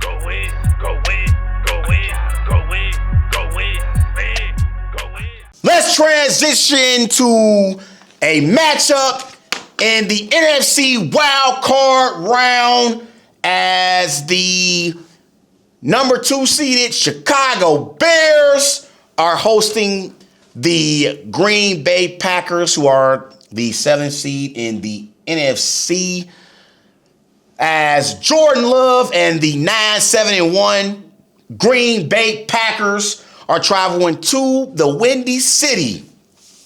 go win, go win, go win, go win, go win, man, go win. Let's transition to a matchup in the NFC wild card round as the number 2 seeded Chicago Bears are hosting the Green Bay Packers, who are the 7th seed in the NFC, as Jordan Love and the 9-7-1 Green Bay Packers are traveling to the Windy City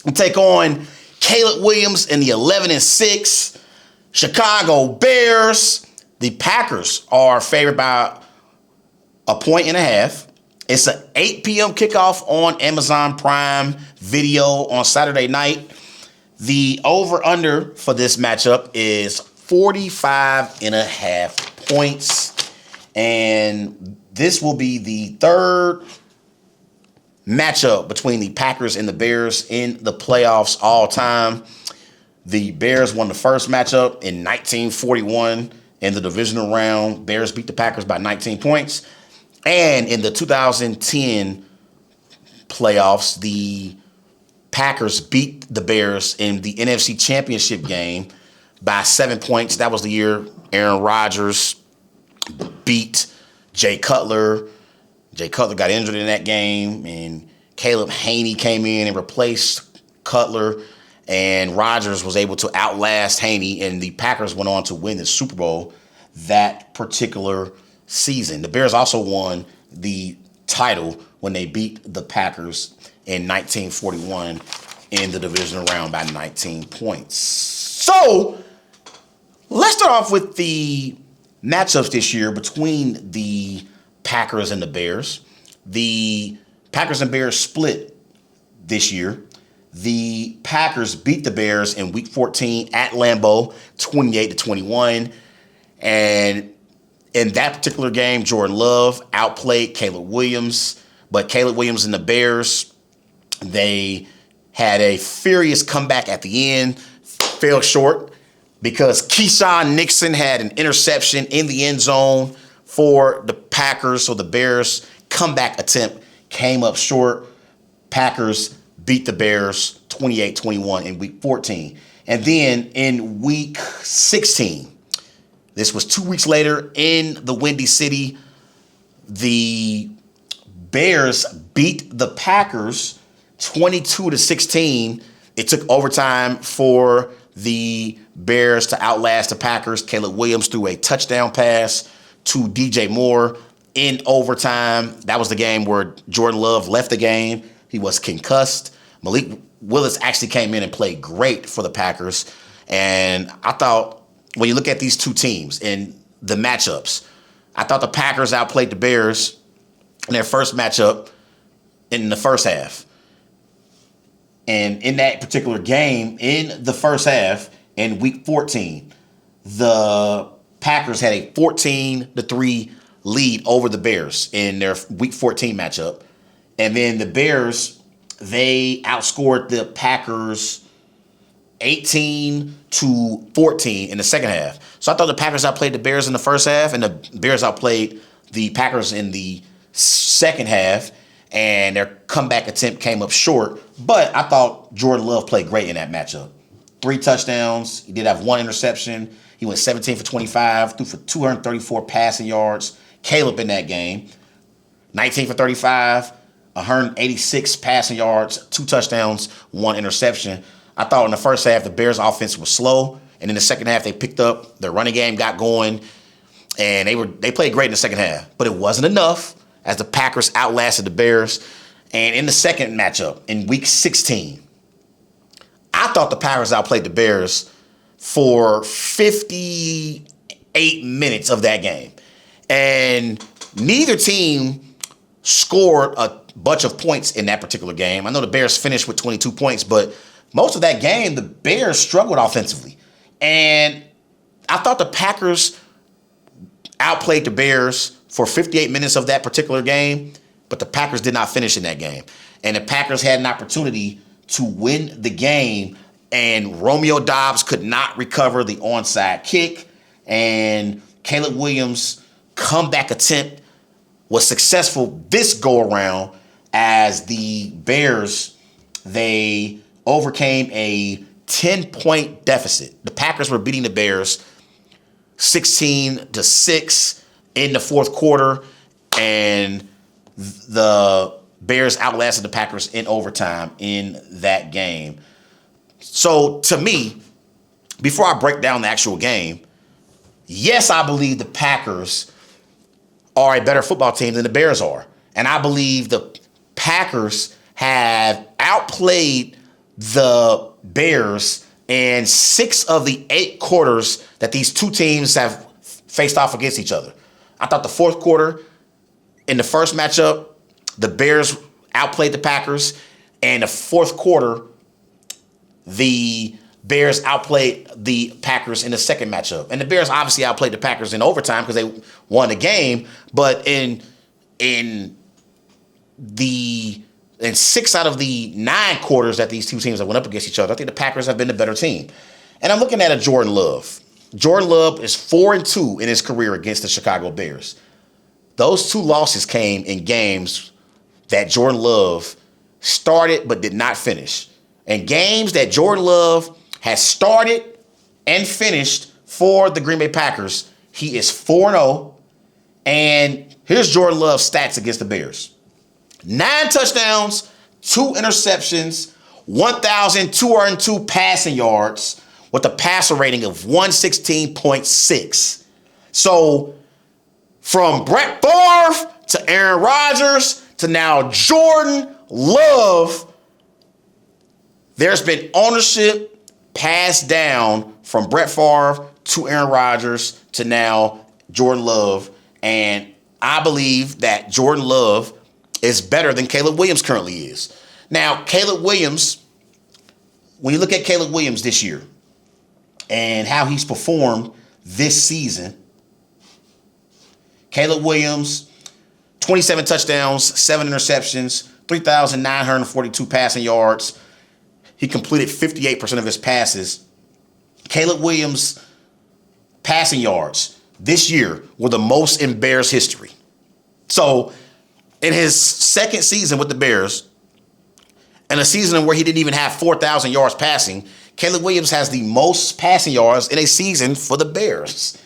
to take on Caleb Williams and the 11-6 Chicago Bears. The Packers are favored by 1.5. It's an 8 p.m. kickoff on Amazon Prime Video on Saturday night. The over-under for this matchup is 45.5 points. And this will be the third matchup between the Packers and the Bears in the playoffs all time. The Bears won the first matchup in 1941 in the divisional round. Bears beat the Packers by 19 points. And in the 2010 playoffs, the Packers beat the Bears in the NFC Championship game by 7 points. That was the year Aaron Rodgers beat Jay Cutler. Jay Cutler got injured in that game, and Caleb Haney came in and replaced Cutler, and Rodgers was able to outlast Haney, and the Packers went on to win the Super Bowl that particular season. The Bears also won the title when they beat the Packers in 1941 in the divisional round by 19 points. So let's start off with the matchups this year between the Packers and the Bears. The Packers and Bears split this year. The Packers beat the Bears in Week 14 at Lambeau, 28-21. And in that particular game, Jordan Love outplayed Caleb Williams. But Caleb Williams and the Bears, they had a furious comeback at the end, fell short because Keyshawn Nixon had an interception in the end zone for the Packers. So the Bears' comeback attempt came up short. Packers beat the Bears 28-21 in Week 14. And then in Week 16, this was 2 weeks later in the Windy City, the Bears beat the Packers 22-16. It took overtime for the Bears to outlast the Packers. Caleb Williams threw a touchdown pass to DJ Moore in overtime. That was the game where Jordan Love left the game. He was concussed. Malik Willis actually came in and played great for the Packers. And I thought, when you look at these two teams and the matchups, I thought the Packers outplayed the Bears in their first matchup in the first half. And in that particular game, in the first half, in Week 14, the Packers had a 14-3 lead over the Bears in their Week 14 matchup. And then the Bears, they outscored the Packers 18-14 in the second half. So I thought the Packers outplayed the Bears in the first half, and the Bears outplayed the Packers in the second half, and their comeback attempt came up short. But I thought Jordan Love played great in that matchup. 3 touchdowns. He did have 1 interception. He went 17 for 25, threw for 234 passing yards. Caleb in that game, 19 for 35, 186 passing yards, 2 touchdowns, 1 interception. I thought in the first half, the Bears' offense was slow. And in the second half, they picked up. Their running game got going. And they played great in the second half. But it wasn't enough as the Packers outlasted the Bears. And in the second matchup, in Week 16, I thought the Packers outplayed the Bears for 58 minutes of that game. And neither team scored a bunch of points in that particular game. I know the Bears finished with 22 points, but most of that game, the Bears struggled offensively. And I thought the Packers outplayed the Bears for 58 minutes of that particular game, but the Packers did not finish in that game. And the Packers had an opportunity to win the game, and Romeo Doubs could not recover the onside kick, and Caleb Williams comeback attempt was successful this go around as the Bears, they overcame a 10-point deficit. The Packers were beating the Bears 16-6 in the fourth quarter, and the Bears outlasted the Packers in overtime in that game. So to me, before I break down the actual game, yes, I believe the Packers are a better football team than the Bears are. And I believe the Packers have outplayed the Bears in 6 of the 8 quarters that these two teams have faced off against each other. I thought the fourth quarter in the first matchup, the Bears outplayed the Packers. And the fourth quarter, the Bears outplayed the Packers in the second matchup. And the Bears obviously outplayed the Packers in overtime because they won the game. But in 6 out of the 9 quarters that these two teams have went up against each other, I think the Packers have been the better team. And I'm looking at a Jordan Love. Jordan Love is 4-2 in his career against the Chicago Bears. Those 2 losses came in games that Jordan Love started but did not finish. And games that Jordan Love has started and finished for the Green Bay Packers, he is 4-0. And here's Jordan Love's stats against the Bears. 9 touchdowns, 2 interceptions, 1,202 passing yards with a passer rating of 116.6. So from Brett Favre to Aaron Rodgers to now Jordan Love, there's been ownership passed down from Brett Favre to Aaron Rodgers to now Jordan Love. And I believe that Jordan Love is better than Caleb Williams currently is. Now, Caleb Williams, when you look at Caleb Williams this year and how he's performed this season, Caleb Williams, 27 touchdowns, 7 interceptions, 3,942 passing yards. He completed 58% of his passes. Caleb Williams' passing yards this year were the most in Bears history. So in his second season with the Bears, and a season where he didn't even have 4,000 yards passing, Caleb Williams has the most passing yards in a season for the Bears.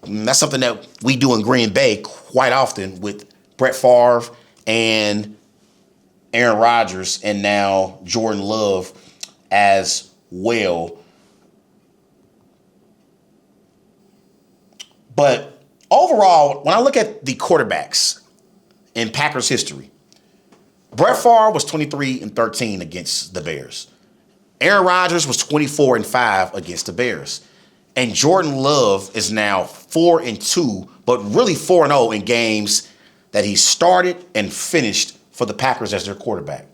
And that's something that we do in Green Bay quite often with Brett Favre and Aaron Rodgers and now Jordan Love as well. But overall, when I look at the quarterbacks in Packers history, Brett Favre was 23-13 against the Bears. Aaron Rodgers was 24-5 against the Bears. And Jordan Love is now 4-2, but really 4-0 in games that he started and finished for the Packers as their quarterback.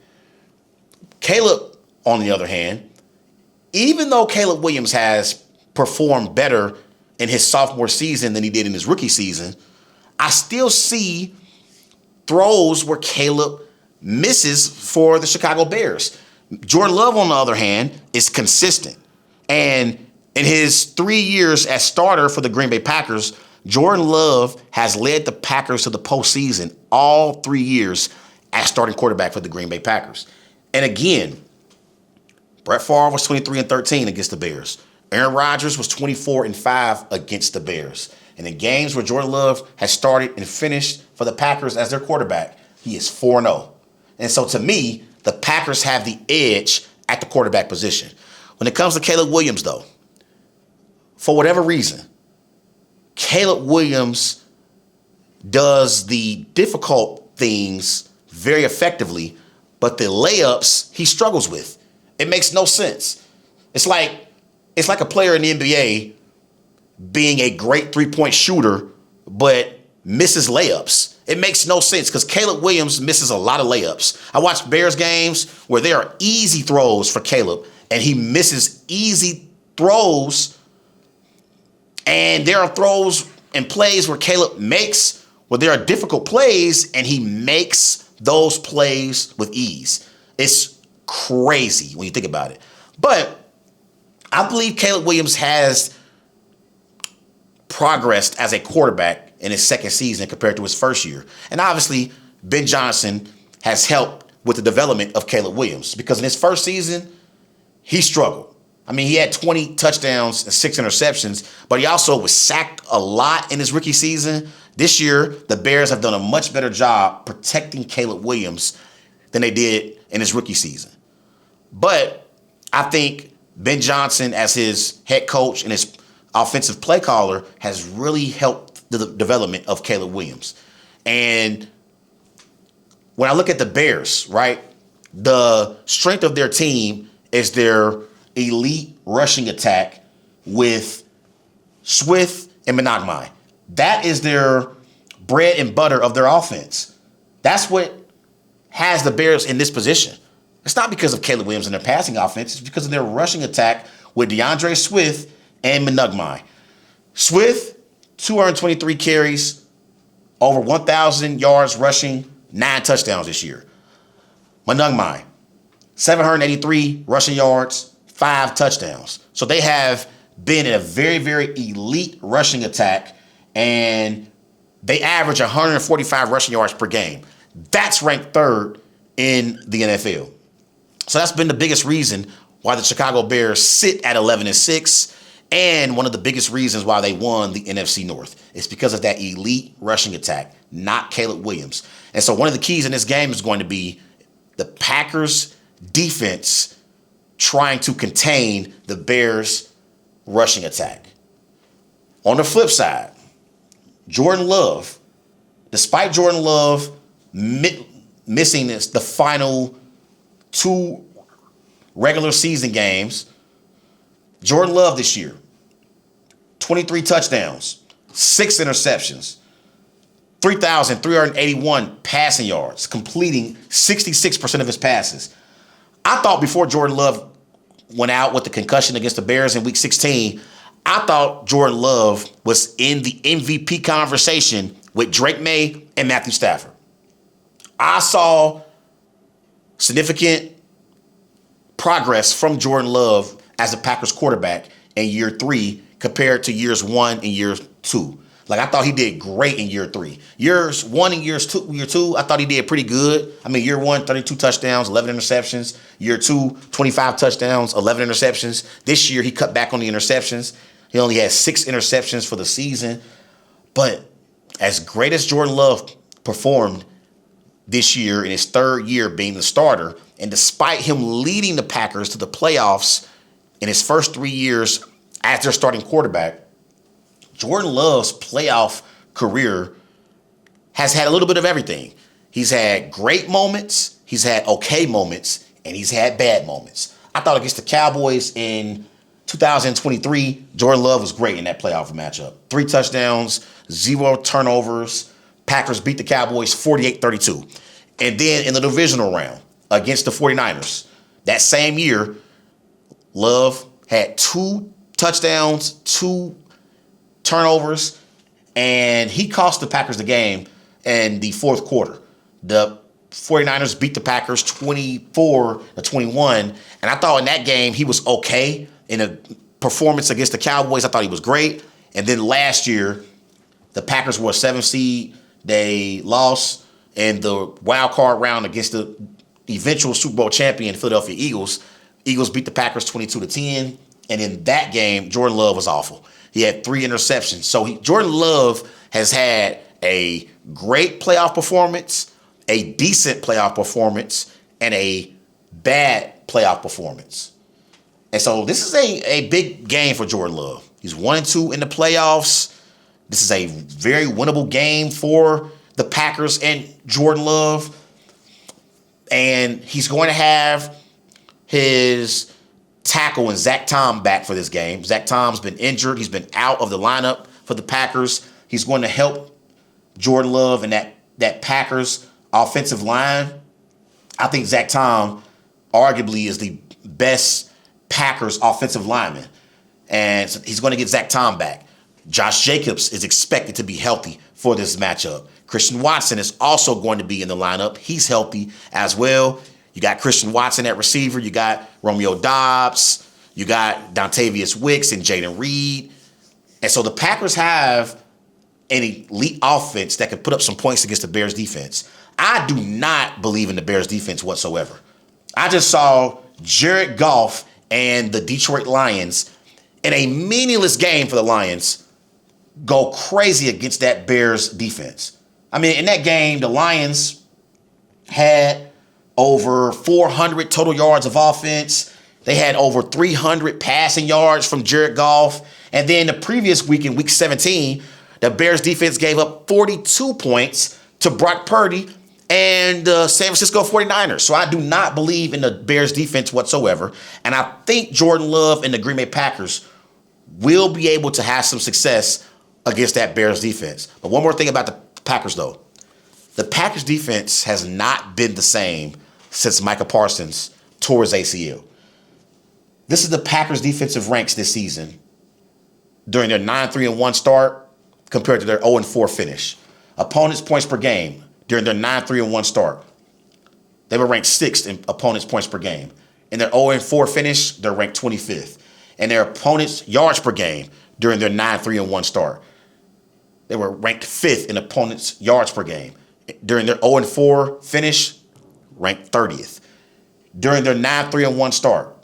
Caleb, on the other hand, even though Caleb Williams has performed better in his sophomore season than he did in his rookie season, I still see throws where Caleb misses for the Chicago Bears. Jordan Love, on the other hand, is consistent. And in his 3 years as starter for the Green Bay Packers, Jordan Love has led the Packers to the postseason all 3 years as starting quarterback for the Green Bay Packers. And again, Brett Favre was 23-13 against the Bears. Aaron Rodgers was 24-5 against the Bears. And in games where Jordan Love has started and finished for the Packers as their quarterback, he is 4-0. And so to me, the Packers have the edge at the quarterback position. When it comes to Caleb Williams, though, for whatever reason, Caleb Williams does the difficult things very effectively, but the layups he struggles with. It makes no sense. It's like a player in the NBA being a great three-point shooter, but misses layups. It makes no sense because Caleb Williams misses a lot of layups. I watched Bears games where there are easy throws for Caleb, and he misses easy throws. And there are throws and plays where Caleb makes, where there are difficult plays, and he makes those plays with ease. It's crazy when you think about it. But I believe Caleb Williams has progressed as a quarterback in his second season compared to his first year. And obviously, Ben Johnson has helped with the development of Caleb Williams because in his first season, he struggled. I mean, he had 20 touchdowns and 6 interceptions, but he also was sacked a lot in his rookie season. This year, the Bears have done a much better job protecting Caleb Williams than they did in his rookie season. But I think Ben Johnson, as his head coach and his offensive play caller, has really helped the development of Caleb Williams. And when I look at the Bears, right, the strength of their team is their elite rushing attack with Swift and Monogmai. That is their bread and butter of their offense. That's what has the Bears in this position. It's not because of Caleb Williams and their passing offense. It's because of their rushing attack with DeAndre Swift and Monogmai. Swift, 223 carries, over 1,000 yards rushing, 9 touchdowns this year. Monogmai, 783 rushing yards, 5 touchdowns. So they have been in a very, very elite rushing attack, and they average 145 rushing yards per game. That's ranked third in the NFL. So that's been the biggest reason why the Chicago Bears sit at 11-6, and one of the biggest reasons why they won the NFC North. It's because of that elite rushing attack, not Caleb Williams. And so one of the keys in this game is going to be the Packers defense trying to contain the Bears rushing attack. On the flip side, Jordan Love, despite Jordan Love missing the final 2 regular season games, Jordan Love this year, 23 touchdowns, 6 interceptions, 3,381 passing yards, completing 66% of his passes. I thought before Jordan Love went out with the concussion against the Bears in Week 16, I thought Jordan Love was in the MVP conversation with Drake May and Matthew Stafford. I saw significant progress from Jordan Love as a Packers quarterback in year 3 compared to years 1 and year 2. Like, I thought he did great in year 3. Years 1 and year 2, I thought he did pretty good. I mean, year 1, 32 touchdowns, 11 interceptions. Year 2, 25 touchdowns, 11 interceptions. This year, he cut back on the interceptions. He only had 6 interceptions for the season. But as great as Jordan Love performed this year in his 3rd year being the starter, and despite him leading the Packers to the playoffs in his first 3 years as their starting quarterback, Jordan Love's playoff career has had a little bit of everything. He's had great moments, he's had okay moments, and he's had bad moments. I thought against the Cowboys in 2023, Jordan Love was great in that playoff matchup. 3 touchdowns, 0 turnovers. Packers beat the Cowboys 48-32. And then in the divisional round against the 49ers, that same year, Love had 2 touchdowns, 2 turnovers, and he cost the Packers the game in the 4th quarter. The 49ers beat the Packers 24-21, and I thought in that game he was okay. In a performance against the Cowboys, I thought he was great. And then last year, the Packers were a 7 seed. They lost in the wild card round against the eventual Super Bowl champion Philadelphia Eagles. Eagles beat the Packers 22-10, and in that game, Jordan Love was awful. He had 3 interceptions. So Jordan Love has had a great playoff performance, a decent playoff performance, and a bad playoff performance. And so this is a big game for Jordan Love. He's 1-2 in the playoffs. This is a very winnable game for the Packers and Jordan Love. And he's going to have his tackle and Zach Tom back for this game. Zach Tom's been injured. He's been out of the lineup for the Packers. He's going to help Jordan Love and that Packers offensive line. I think Zach Tom arguably is the best Packers offensive lineman. And so he's going to get Zach Tom back. Josh Jacobs is expected to be healthy for this matchup. Christian Watson is also going to be in the lineup. He's healthy as well. You got Christian Watson at receiver. You got Romeo Doubs. You got Dontavius Wicks and Jaden Reed. And so the Packers have an elite offense that could put up some points against the Bears defense. I do not believe in the Bears defense whatsoever. I just saw Jared Goff and the Detroit Lions in a meaningless game for the Lions go crazy against that Bears defense. I mean, in that game, the Lions had over 400 total yards of offense. They had over 300 passing yards from Jared Goff. And then the previous week, in week 17, the Bears defense gave up 42 points to Brock Purdy and the San Francisco 49ers. So I do not believe in the Bears defense whatsoever. And I think Jordan Love and the Green Bay Packers will be able to have some success against that Bears defense. But one more thing about the Packers, though. The Packers defense has not been the same since Micah Parsons tore his ACL. This is the Packers defensive ranks this season during their 9-3-1 start compared to their 0-4 finish. Opponents' points per game during their 9-3-1 start, they were ranked 6th in opponents' points per game. In their 0-4 finish, they're ranked 25th. And their opponents' yards per game during their 9-3-1 start, they were ranked 5th in opponents' yards per game. During their 0-4 finish, ranked 30th. During their 9-3-1 start,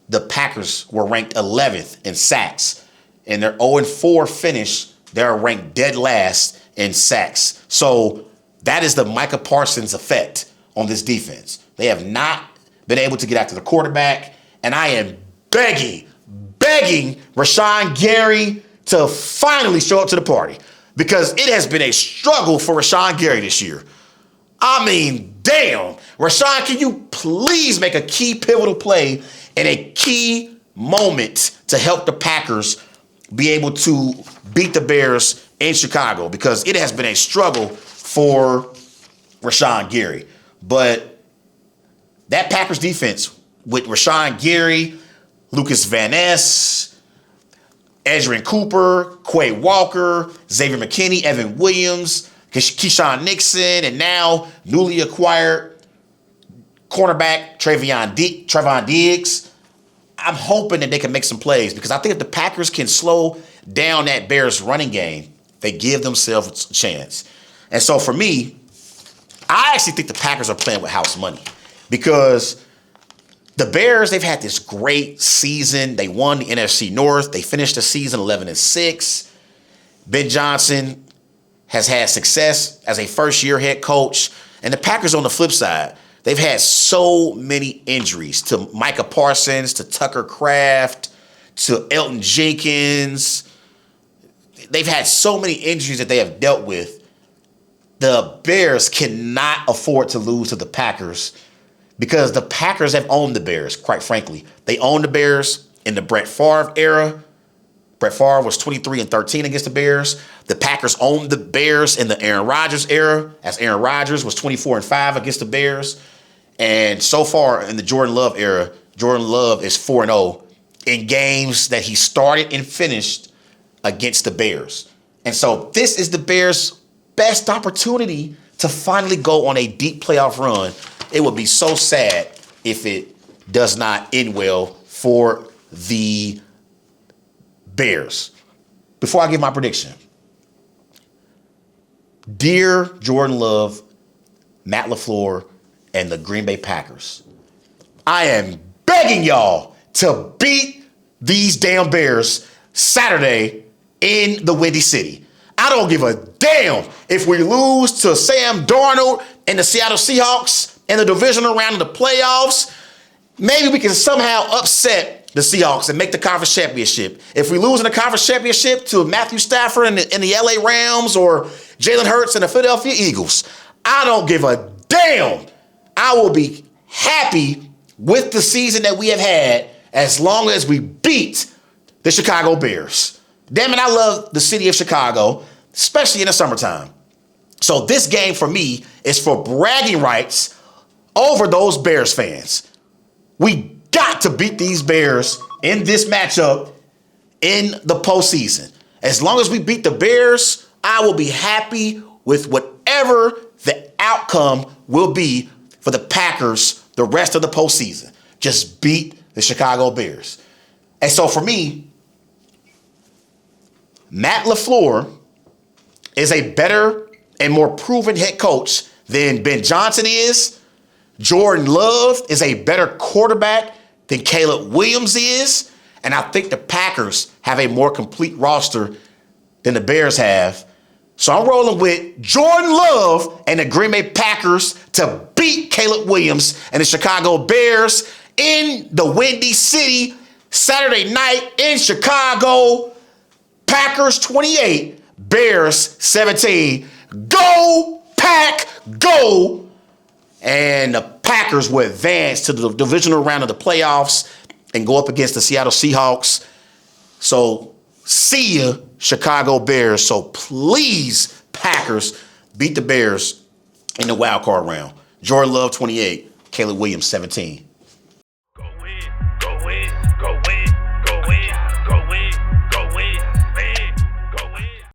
the Packers were ranked 11th in sacks. In their 0-4 finish, they're ranked dead last in sacks. So that is the Micah Parsons effect on this defense. They have not been able to get after the quarterback, and I am begging Rashawn Gary to finally show up to the party, because it has been a struggle for Rashawn Gary this year. I mean, damn. Rashawn, can you please make a key pivotal play in a key moment to help the Packers be able to beat the Bears in Chicago? Because it has been a struggle for Rashawn Gary. But that Packers defense with Rashawn Gary, Lucas Van Ness, Edgerrin Cooper, Quay Walker, Xavier McKinney, Evan Williams, Keyshawn Nixon, and now newly acquired cornerback Trevon Diggs. I'm hoping that they can make some plays, because I think if the Packers can slow down that Bears running game, they give themselves a chance. And so for me, I actually think the Packers are playing with house money, because the Bears, they've had this great season. They won the NFC North. They finished the season 11-6. Ben Johnson has had success as a first-year head coach. And the Packers, on the flip side, they've had so many injuries to Micah Parsons, to Tucker Kraft, to Elton Jenkins. They've had so many injuries that they have dealt with. The Bears cannot afford to lose to the Packers, because the Packers have owned the Bears, quite frankly. They owned the Bears in the Brett Favre era. Brett Favre was 23-13 against the Bears. The Packers owned the Bears in the Aaron Rodgers era, as Aaron Rodgers was 24-5 against the Bears. And so far in the Jordan Love era, Jordan Love is 4-0 in games that he started and finished against the Bears. And so this is the Bears' best opportunity to finally go on a deep playoff run. It would be so sad if it does not end well for the Bears. Before I give my prediction, dear Jordan Love, Matt LaFleur, and the Green Bay Packers, I am begging y'all to beat these damn Bears Saturday in the Windy City. I don't give a damn if we lose to Sam Darnold and the Seattle Seahawks in the divisional round of the playoffs. Maybe we can somehow upset the Seahawks and make the conference championship. If we lose in the conference championship to Matthew Stafford and the LA Rams, or Jalen Hurts and the Philadelphia Eagles, I don't give a damn. I will be happy with the season that we have had as long as we beat the Chicago Bears. Damn it, I love the city of Chicago, especially in the summertime. So this game for me is for bragging rights over those Bears fans. We got to beat these Bears in this matchup in the postseason. As long as we beat the Bears, I will be happy with whatever the outcome will be for the Packers the rest of the postseason. Just beat the Chicago Bears. And so for me, Matt LaFleur is a better and more proven head coach than Ben Johnson is. Jordan Love is a better quarterback than Caleb Williams is. And I think the Packers have a more complete roster than the Bears have. So I'm rolling with Jordan Love and the Green Bay Packers to beat Caleb Williams and the Chicago Bears in the Windy City Saturday night in Chicago. Packers 28, Bears 17. Go, Pack, go! And the Packers will advance to the divisional round of the playoffs and go up against the Seattle Seahawks. So see ya, Chicago Bears. So please, Packers, beat the Bears in the wild card round. Jordan Love 28, Caleb Williams 17.